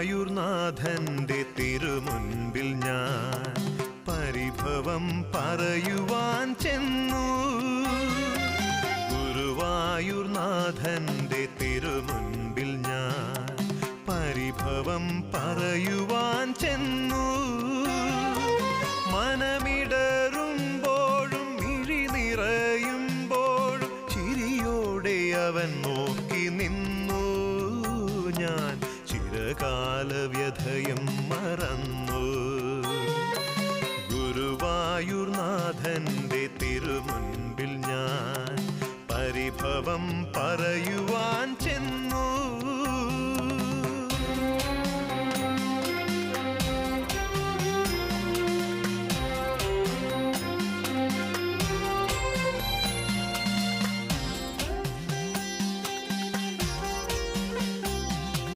ഗുരുവായൂർനാഥന്റെ തിരുമുൻപിൽ ഞാൻ പരിഭവം പറയുവാൻ ചെന്നു. ഗുരുവായൂർനാഥന്റെ തിരുമുൻപിൽ ഞാൻ പരിഭവം പറയുവാൻ ചെന്നു. മനമിടറുമ്പോഴും മിഴി നിറയുമ്പോഴും ചിരിയോടെ അവൻ നോക്കി നിന്നു. ഞാൻ ചിരകാലവ്യഥയും മറന്നു. ഗുരുവായൂർനാഥന്റെ തിരുമുൻപിൽ ഞാൻ പരിഭവം പറയുവാൻ ചെന്നു.